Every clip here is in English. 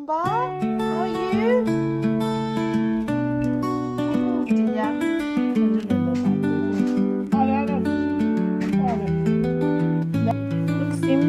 Simbah, how are you? Iya. Look, Sim.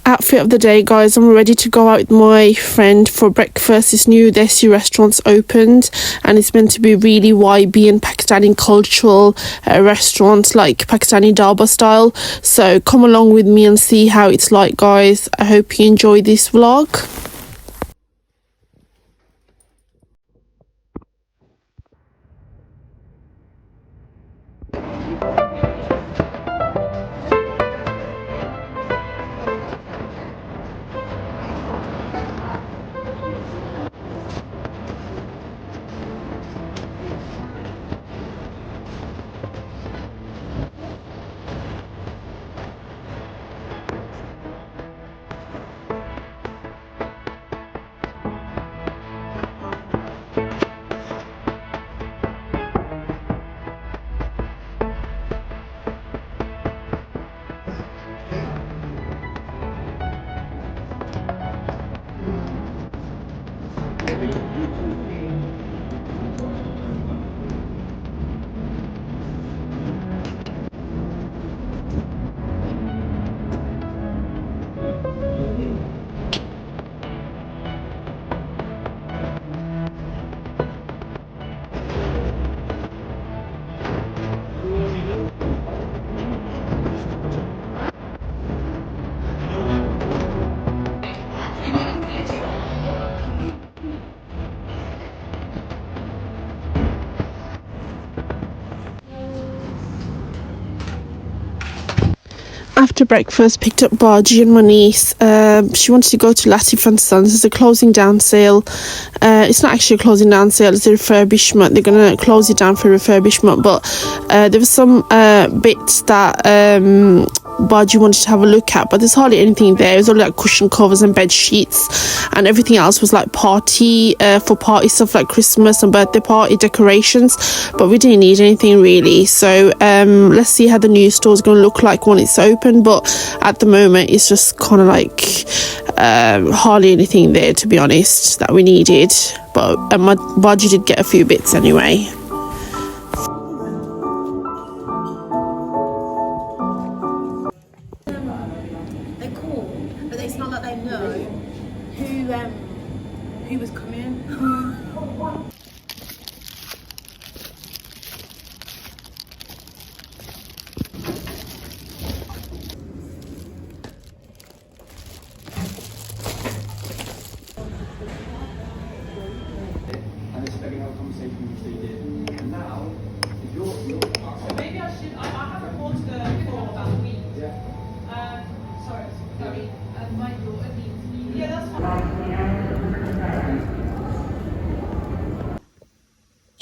Outfit of the day, guys. I'm ready to go out with my friend for breakfast. This new Desi restaurant's opened and it's meant to be really YB and Pakistani cultural restaurant, like Pakistani dhaba style. So come along with me and see how it's like, guys. I hope you enjoy this vlog. After breakfast, picked up Baji and my niece. She wanted to go to Latif and Sons. There's a closing down sale. It's not actually a closing down sale, it's a refurbishment. They're going to close it down for refurbishment, but there was some bits that Baji wanted to have a look at, but there's hardly anything there. It was only like cushion covers and bed sheets, and everything else was like party stuff, like Christmas and birthday party decorations, but we didn't need anything really. So let's see how the new store is going to look like when it's open, but at the moment it's just kind of like hardly anything there, to be honest, that we needed. But my Baji did get a few bits anyway. They're cool, but it's not like they know who was coming.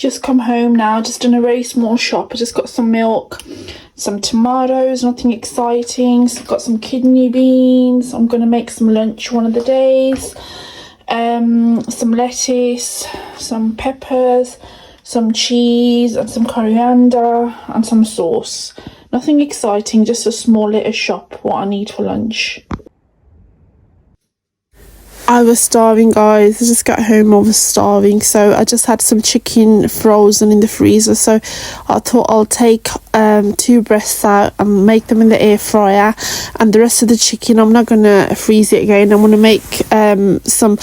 Just come home now, just done a very small shop. I just got some milk, some tomatoes, nothing exciting. So got some kidney beans. I'm gonna make some lunch one of the days. Some lettuce, some peppers, some cheese and some coriander and some sauce. Nothing exciting, just a small little shop, what I need for lunch. I was starving, guys. I just got home, I was starving, so I just had some chicken frozen in the freezer, so I thought I'll take 2 breasts out and make them in the air fryer, and the rest of the chicken I'm not gonna freeze it again. I'm gonna make some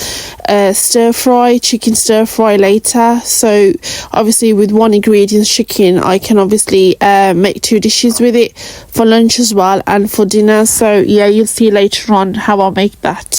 chicken stir fry later. So obviously with one ingredient, chicken, I can obviously make 2 dishes with it for lunch as well and for dinner. So yeah, you'll see later on how I make that.